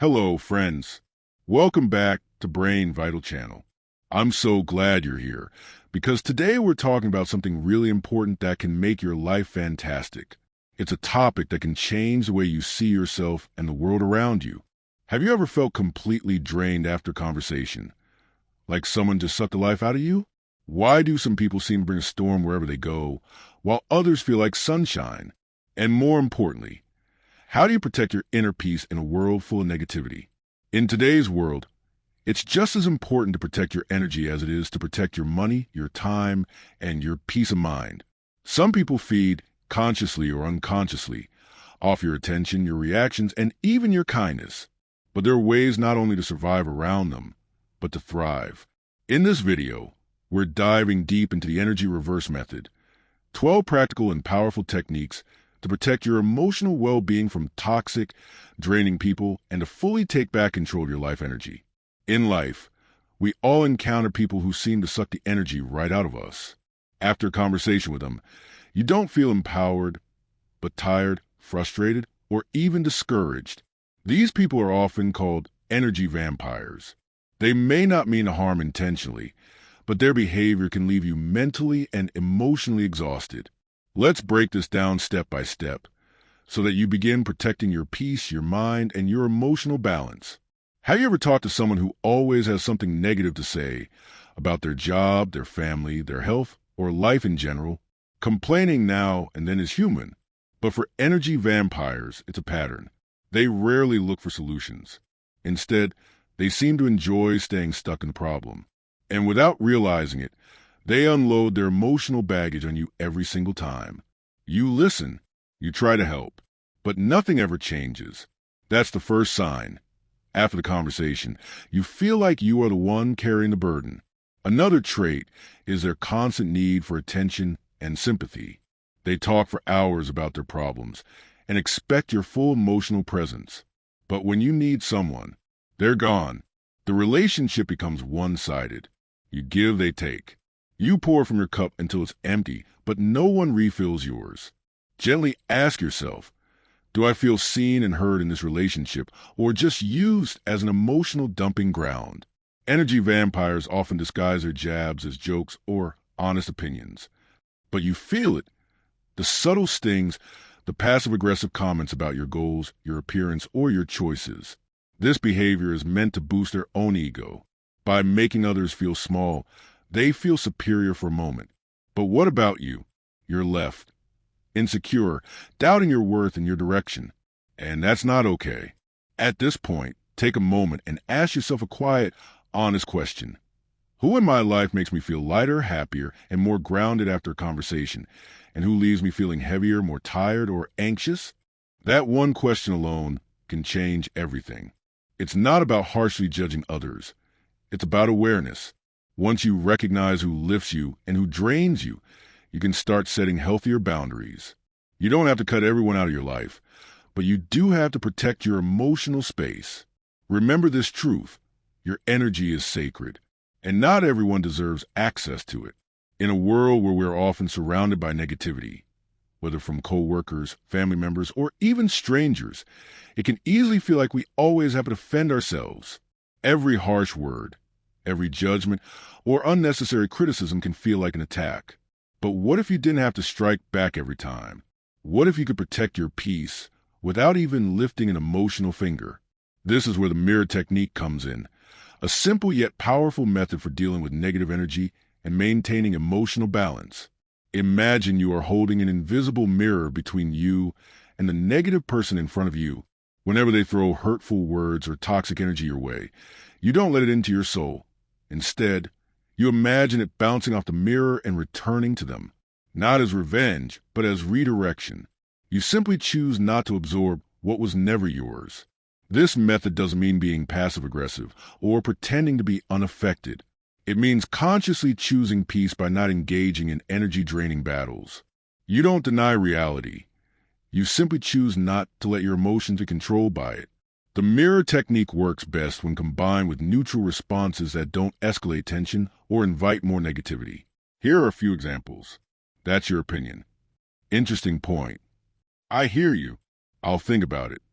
Hello, friends. Welcome back to Brain Vital Channel. I'm so glad you're here because today we're talking about something really important that can make your life fantastic. It's a topic that can change the way you see yourself and the world around you. Have you ever felt completely drained after conversation? Like someone just sucked the life out of you? Why do some people seem to bring a storm wherever they go, while others feel like sunshine? And more importantly, how do you protect your inner peace in a world full of negativity? In today's world, it's just as important to protect your energy as it is to protect your money, your time, and your peace of mind. Some people feed, consciously or unconsciously, off your attention, your reactions, and even your kindness. But there are ways not only to survive around them, but to thrive. In this video, we're diving deep into the energy reverse method, 12 practical and powerful techniques to protect your emotional well-being from toxic, draining people and to fully take back control of your life energy. In life, we all encounter people who seem to suck the energy right out of us. After a conversation with them, you don't feel empowered, but tired, frustrated, or even discouraged. These people are often called energy vampires. They may not mean harm intentionally, but their behavior can leave you mentally and emotionally exhausted. Let's break this down step by step so that you begin protecting your peace, your mind, and your emotional balance. Have you ever talked to someone who always has something negative to say about their job, their family, their health, or life in general? Complaining now and then is human, but for energy vampires, it's a pattern. They rarely look for solutions. Instead, they seem to enjoy staying stuck in the problem. And without realizing it, they unload their emotional baggage on you every single time. You listen, you try to help, but nothing ever changes. That's the first sign. After the conversation, you feel like you are the one carrying the burden. Another trait is their constant need for attention and sympathy. They talk for hours about their problems and expect your full emotional presence. But when you need someone, they're gone. The relationship becomes one-sided. You give, they take. You pour from your cup until it's empty, but no one refills yours. Gently ask yourself, do I feel seen and heard in this relationship, or just used as an emotional dumping ground? Energy vampires often disguise their jabs as jokes or honest opinions. But you feel it. The subtle stings, the passive-aggressive comments about your goals, your appearance, or your choices. This behavior is meant to boost their own ego. By making others feel small, they feel superior for a moment. But what about you? You're left insecure, doubting your worth and your direction. And that's not okay. At this point, take a moment and ask yourself a quiet, honest question. Who in my life makes me feel lighter, happier, and more grounded after a conversation? And who leaves me feeling heavier, more tired, or anxious? That one question alone can change everything. It's not about harshly judging others. It's about awareness. Once you recognize who lifts you and who drains you, you can start setting healthier boundaries. You don't have to cut everyone out of your life, but you do have to protect your emotional space. Remember this truth: your energy is sacred, and not everyone deserves access to it. In a world where we're often surrounded by negativity, whether from coworkers, family members, or even strangers, it can easily feel like we always have to defend ourselves. Every harsh word, every judgment, or unnecessary criticism can feel like an attack. But what if you didn't have to strike back every time? What if you could protect your peace without even lifting an emotional finger? This is where the mirror technique comes in, a simple yet powerful method for dealing with negative energy and maintaining emotional balance. Imagine you are holding an invisible mirror between you and the negative person in front of you. Whenever they throw hurtful words or toxic energy your way, you don't let it into your soul. Instead, you imagine it bouncing off the mirror and returning to them, not as revenge, but as redirection. You simply choose not to absorb what was never yours. This method doesn't mean being passive-aggressive or pretending to be unaffected. It means consciously choosing peace by not engaging in energy-draining battles. You don't deny reality. You simply choose not to let your emotions be controlled by it. The mirror technique works best when combined with neutral responses that don't escalate tension or invite more negativity. Here are a few examples. That's your opinion. Interesting point. I hear you. I'll think about it.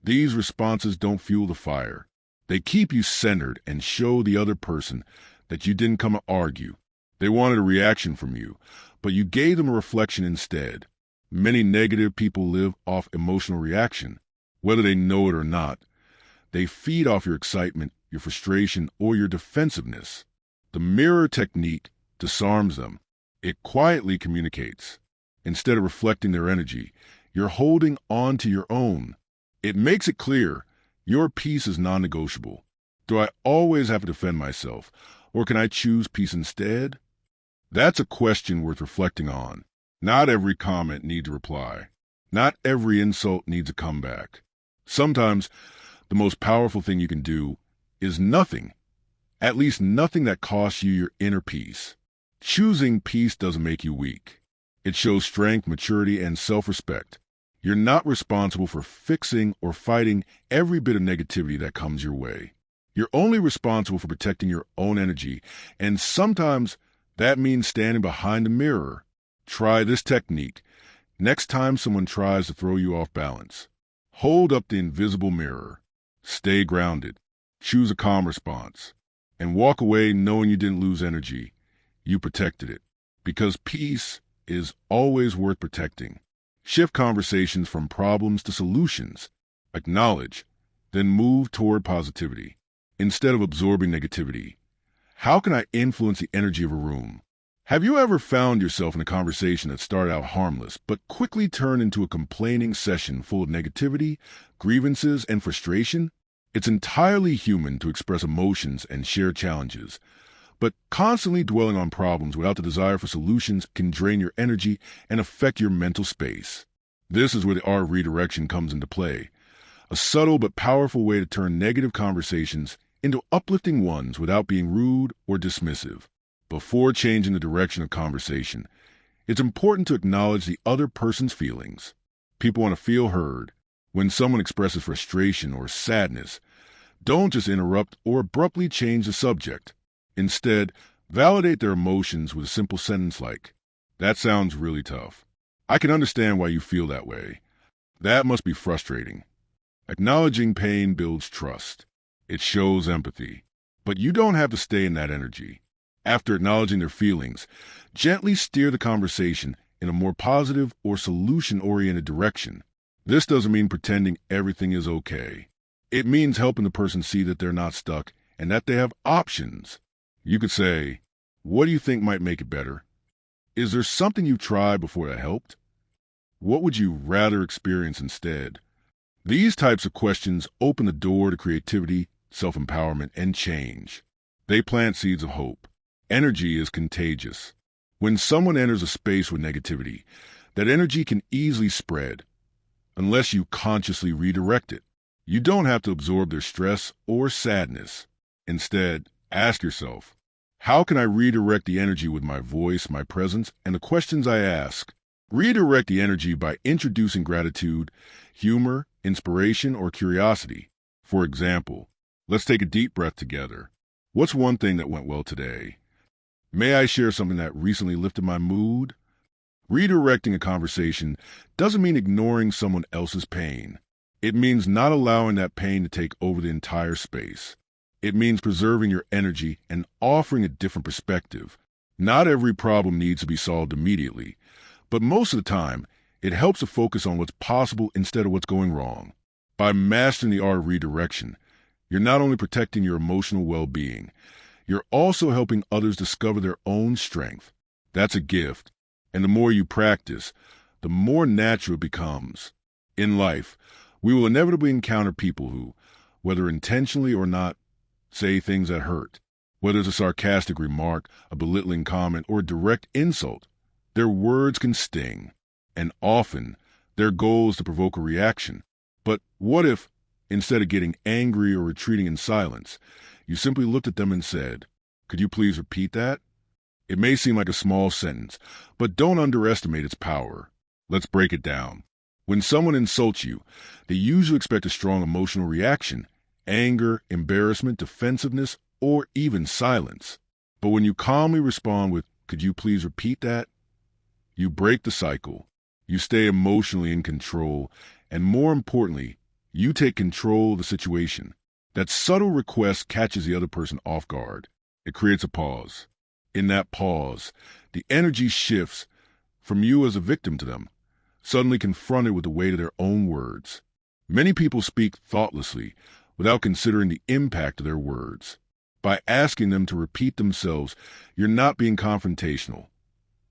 These responses don't fuel the fire. They keep you centered and show the other person that you didn't come to argue. They wanted a reaction from you, but you gave them a reflection instead. Many negative people live off emotional reaction, whether they know it or not. They feed off your excitement, your frustration, or your defensiveness. The mirror technique disarms them. It quietly communicates. Instead of reflecting their energy, you're holding on to your own. It makes it clear your peace is non-negotiable. Do I always have to defend myself, or can I choose peace instead? That's a question worth reflecting on. Not every comment needs a reply. Not every insult needs a comeback. Sometimes the most powerful thing you can do is nothing. At least nothing that costs you your inner peace. Choosing peace doesn't make you weak. It shows strength, maturity, and self-respect. You're not responsible for fixing or fighting every bit of negativity that comes your way. You're only responsible for protecting your own energy, and sometimes that means standing behind the mirror. Try this technique next time someone tries to throw you off balance. Hold up the invisible mirror. Stay grounded. Choose a calm response. And walk away knowing you didn't lose energy. You protected it. Because peace is always worth protecting. Shift conversations from problems to solutions. Acknowledge, then move toward positivity. Instead of absorbing negativity, how can I influence the energy of a room? Have you ever found yourself in a conversation that started out harmless, but quickly turned into a complaining session full of negativity, grievances, and frustration? It's entirely human to express emotions and share challenges, but constantly dwelling on problems without the desire for solutions can drain your energy and affect your mental space. This is where the art of redirection comes into play, a subtle but powerful way to turn negative conversations into uplifting ones without being rude or dismissive. Before changing the direction of conversation, it's important to acknowledge the other person's feelings. People want to feel heard. When someone expresses frustration or sadness, don't just interrupt or abruptly change the subject. Instead, validate their emotions with a simple sentence like, "That sounds really tough. I can understand why you feel that way. That must be frustrating." Acknowledging pain builds trust. It shows empathy. But you don't have to stay in that energy. After acknowledging their feelings, gently steer the conversation in a more positive or solution-oriented direction. This doesn't mean pretending everything is okay. It means helping the person see that they're not stuck and that they have options. You could say, "What do you think might make it better? Is there something you've tried before that helped? What would you rather experience instead?" These types of questions open the door to creativity, self-empowerment, and change. They plant seeds of hope. Energy is contagious. When someone enters a space with negativity, that energy can easily spread, unless you consciously redirect it. You don't have to absorb their stress or sadness. Instead, ask yourself, how can I redirect the energy with my voice, my presence, and the questions I ask? Redirect the energy by introducing gratitude, humor, inspiration, or curiosity. For example, let's take a deep breath together. What's one thing that went well today? May I share something that recently lifted my mood? Redirecting a conversation doesn't mean ignoring someone else's pain. It means not allowing that pain to take over the entire space. It means preserving your energy and offering a different perspective. Not every problem needs to be solved immediately, but most of the time, it helps to focus on what's possible instead of what's going wrong. By mastering the art of redirection, you're not only protecting your emotional well-being, you're also helping others discover their own strength. That's a gift. And the more you practice, the more natural it becomes. In life, we will inevitably encounter people who, whether intentionally or not, say things that hurt. Whether it's a sarcastic remark, a belittling comment, or a direct insult, their words can sting. And often, their goal is to provoke a reaction. But what if, instead of getting angry or retreating in silence, you simply looked at them and said, "Could you please repeat that?" It may seem like a small sentence, but don't underestimate its power. Let's break it down. When someone insults you, they usually expect a strong emotional reaction, anger, embarrassment, defensiveness, or even silence. But when you calmly respond with, "Could you please repeat that?" you break the cycle. You stay emotionally in control, and more importantly, You take control of the situation. That subtle request catches the other person off guard. It creates a pause. In that pause, the energy shifts from you as a victim to them, suddenly confronted with the weight of their own words. Many people speak thoughtlessly without considering the impact of their words. By asking them to repeat themselves, you're not being confrontational.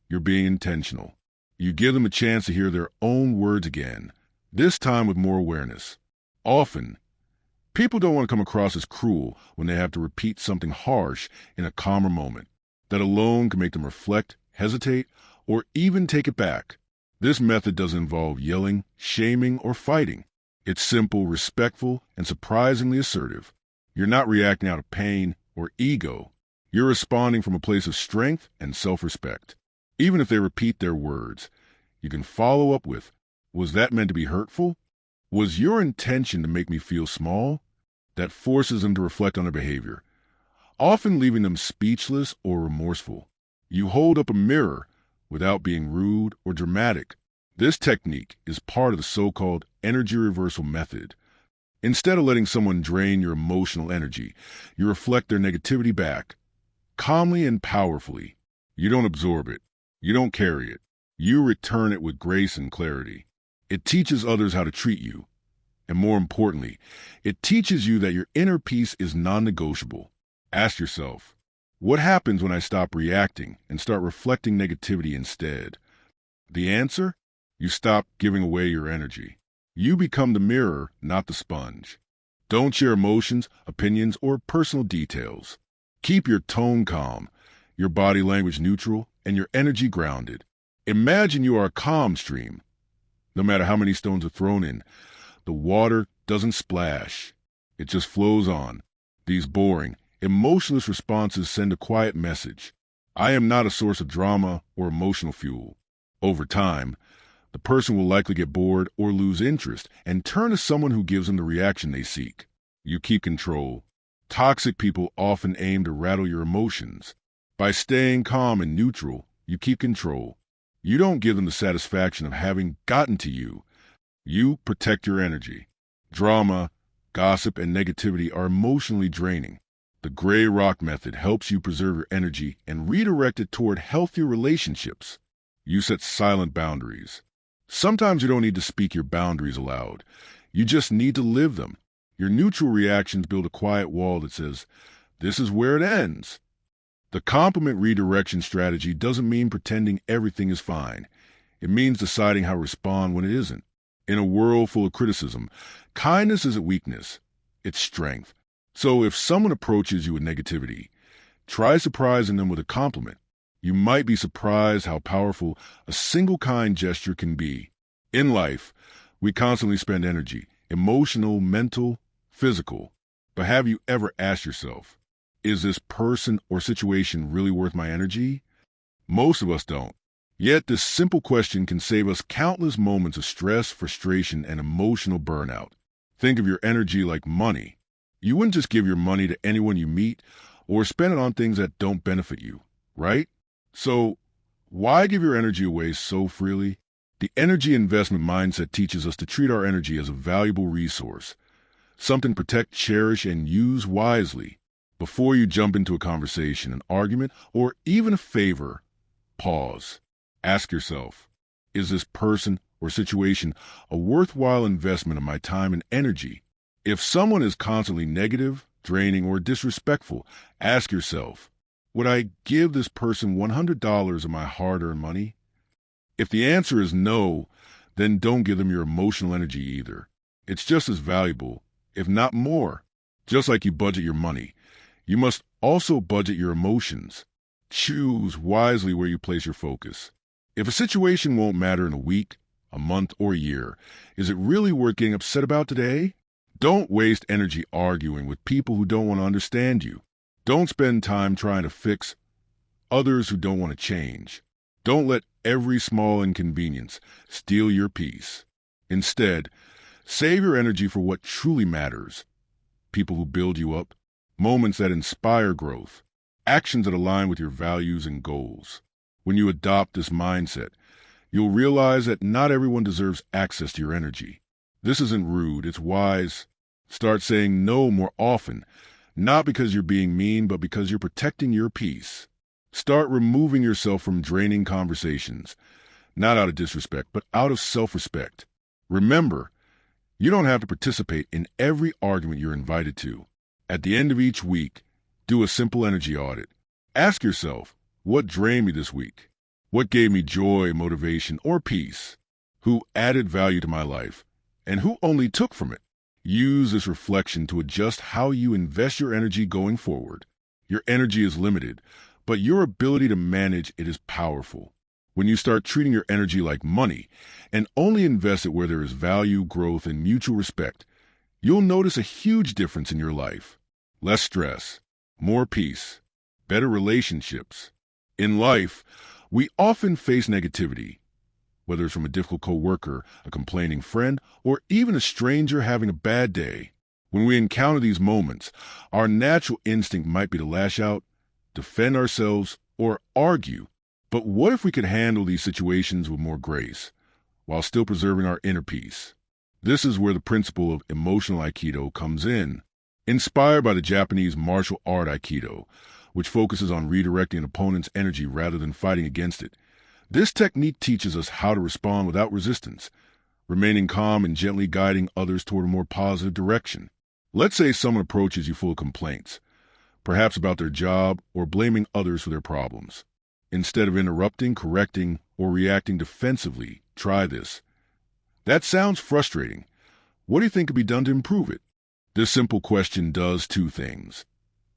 You're being intentional. You give them a chance to hear their own words again, this time with more awareness. Often, people don't want to come across as cruel when they have to repeat something harsh in a calmer moment. That alone can make them reflect, hesitate, or even take it back. This method doesn't involve yelling, shaming, or fighting. It's simple, respectful, and surprisingly assertive. You're not reacting out of pain or ego. You're responding from a place of strength and self-respect. Even if they repeat their words, you can follow up with, "Was that meant to be hurtful? Was your intention to make me feel small?" That forces them to reflect on their behavior, often leaving them speechless or remorseful. You hold up a mirror without being rude or dramatic. This technique is part of the so-called energy reversal method. Instead of letting someone drain your emotional energy, you reflect their negativity back, calmly and powerfully. You don't absorb it. You don't carry it. You return it with grace and clarity. It teaches others how to treat you. And more importantly, it teaches you that your inner peace is non-negotiable. Ask yourself, what happens when I stop reacting and start reflecting negativity instead? The answer? You stop giving away your energy. You become the mirror, not the sponge. Don't share emotions, opinions, or personal details. Keep your tone calm, your body language neutral, and your energy grounded. Imagine you are a calm stream. No matter how many stones are thrown in, the water doesn't splash. It just flows on. These boring, emotionless responses send a quiet message. I am not a source of drama or emotional fuel. Over time, the person will likely get bored or lose interest and turn to someone who gives them the reaction they seek. You keep control. Toxic people often aim to rattle your emotions. By staying calm and neutral, you keep control. You don't give them the satisfaction of having gotten to you. You protect your energy. Drama, gossip, and negativity are emotionally draining. The gray rock method helps you preserve your energy and redirect it toward healthier relationships. You set silent boundaries. Sometimes you don't need to speak your boundaries aloud. You just need to live them. Your neutral reactions build a quiet wall that says, "This is where it ends." The compliment redirection strategy doesn't mean pretending everything is fine. It means deciding how to respond when it isn't. In a world full of criticism, kindness isn't weakness, it's strength. So if someone approaches you with negativity, try surprising them with a compliment. You might be surprised how powerful a single kind gesture can be. In life, we constantly spend energy, emotional, mental, physical. But have you ever asked yourself, is this person or situation really worth my energy? Most of us don't. Yet this simple question can save us countless moments of stress, frustration, and emotional burnout. Think of your energy like money. You wouldn't just give your money to anyone you meet or spend it on things that don't benefit you, right? So why give your energy away so freely? The energy investment mindset teaches us to treat our energy as a valuable resource, something to protect, cherish, and use wisely. Before you jump into a conversation, an argument, or even a favor, pause. Ask yourself, is this person or situation a worthwhile investment of my time and energy? If someone is constantly negative, draining, or disrespectful, ask yourself, would I give this person $100 of my hard-earned money? If the answer is no, then don't give them your emotional energy either. It's just as valuable, if not more. Just like you budget your money, you must also budget your emotions. Choose wisely where you place your focus. If a situation won't matter in a week, a month, or a year, is it really worth getting upset about today? Don't waste energy arguing with people who don't want to understand you. Don't spend time trying to fix others who don't want to change. Don't let every small inconvenience steal your peace. Instead, save your energy for what truly matters. People who build you up, moments that inspire growth, actions that align with your values and goals. When you adopt this mindset, you'll realize that not everyone deserves access to your energy. This isn't rude, it's wise. Start saying no more often, not because you're being mean, but because you're protecting your peace. Start removing yourself from draining conversations, not out of disrespect, but out of self-respect. Remember, you don't have to participate in every argument you're invited to. At the end of each week, do a simple energy audit. Ask yourself, what drained me this week? What gave me joy, motivation, or peace? Who added value to my life? And who only took from it? Use this reflection to adjust how you invest your energy going forward. Your energy is limited, but your ability to manage it is powerful. When you start treating your energy like money and only invest it where there is value, growth, and mutual respect, you'll notice a huge difference in your life. Less stress, more peace, better relationships. In life, we often face negativity, whether it's from a difficult coworker, a complaining friend, or even a stranger having a bad day. When we encounter these moments, our natural instinct might be to lash out, defend ourselves, or argue. But what if we could handle these situations with more grace, while still preserving our inner peace? This is where the principle of emotional Aikido comes in. Inspired by the Japanese martial art Aikido, which focuses on redirecting an opponent's energy rather than fighting against it, this technique teaches us how to respond without resistance, remaining calm and gently guiding others toward a more positive direction. Let's say someone approaches you full of complaints, perhaps about their job or blaming others for their problems. Instead of interrupting, correcting, or reacting defensively, try this. That sounds frustrating. What do you think could be done to improve it? This simple question does two things.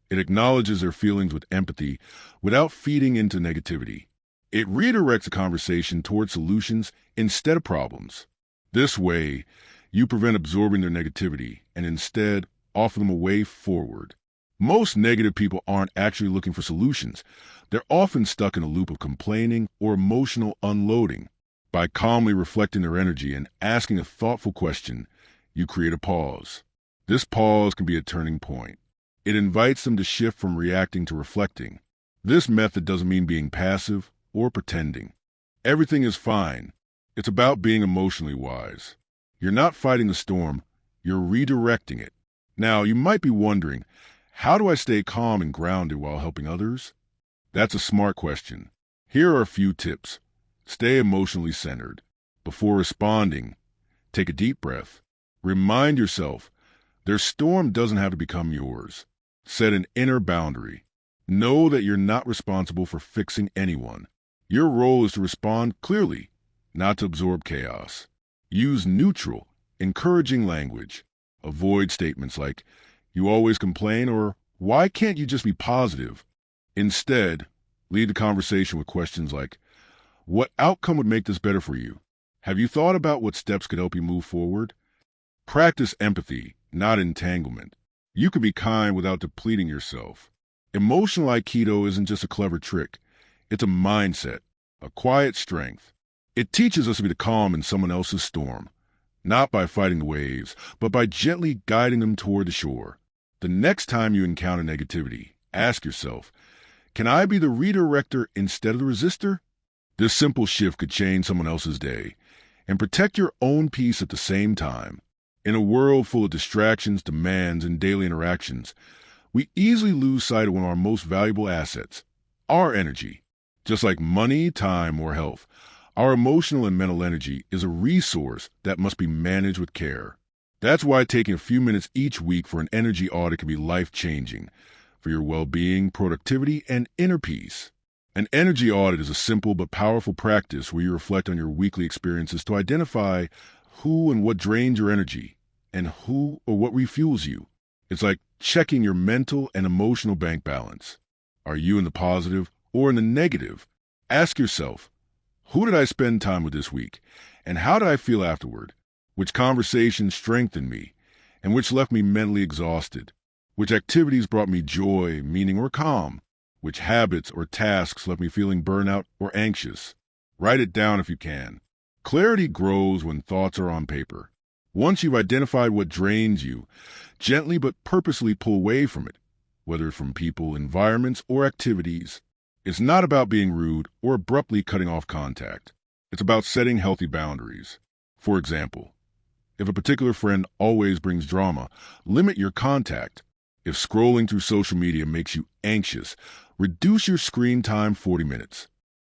It acknowledges their feelings with empathy without feeding into negativity. It redirects the conversation toward solutions instead of problems. This way, you prevent absorbing their negativity and instead offer them a way forward. Most negative people aren't actually looking for solutions. They're often stuck in a loop of complaining or emotional unloading. By calmly reflecting their energy and asking a thoughtful question, you create a pause. This pause can be a turning point. It invites them to shift from reacting to reflecting. This method doesn't mean being passive or pretending. Everything is fine. It's about being emotionally wise. You're not fighting the storm, you're redirecting it. Now, you might be wondering, how do I stay calm and grounded while helping others? That's a smart question. Here are a few tips. Stay emotionally centered. Before responding, take a deep breath. Remind yourself, their storm doesn't have to become yours. Set an inner boundary. Know that you're not responsible for fixing anyone. Your role is to respond clearly, not to absorb chaos. Use neutral, encouraging language. Avoid statements like, "You always complain," or "Why can't you just be positive?" Instead, lead the conversation with questions like, "What outcome would make this better for you? Have you thought about what steps could help you move forward?" Practice empathy, not entanglement. You can be kind without depleting yourself. Emotional Aikido isn't just a clever trick. It's a mindset, a quiet strength. It teaches us to be calm in someone else's storm, not by fighting the waves, but by gently guiding them toward the shore. The next time you encounter negativity, ask yourself, can I be the redirector instead of the resistor? This simple shift could change someone else's day and protect your own peace at the same time. In a world full of distractions, demands, and daily interactions, we easily lose sight of one of our most valuable assets, our energy. Just like money, time, or health, our emotional and mental energy is a resource that must be managed with care. That's why taking a few minutes each week for an energy audit can be life-changing for your well-being, productivity, and inner peace. An energy audit is a simple but powerful practice where you reflect on your weekly experiences to identify who and what drains your energy and who or what refuels you. It's like checking your mental and emotional bank balance. Are you in the positive or in the negative? Ask yourself, who did I spend time with this week? And how did I feel afterward? Which conversations strengthened me? And which left me mentally exhausted? Which activities brought me joy, meaning, or calm? Which habits or tasks left me feeling burnout or anxious? Write it down if you can. Clarity grows when thoughts are on paper. Once you've identified what drains you, gently but purposely pull away from it, whether from people, environments, or activities. It's not about being rude or abruptly cutting off contact. It's about setting healthy boundaries. For example, If a particular friend always brings drama, limit your contact. If scrolling through social media makes you anxious, reduce your screen time 40 minutes.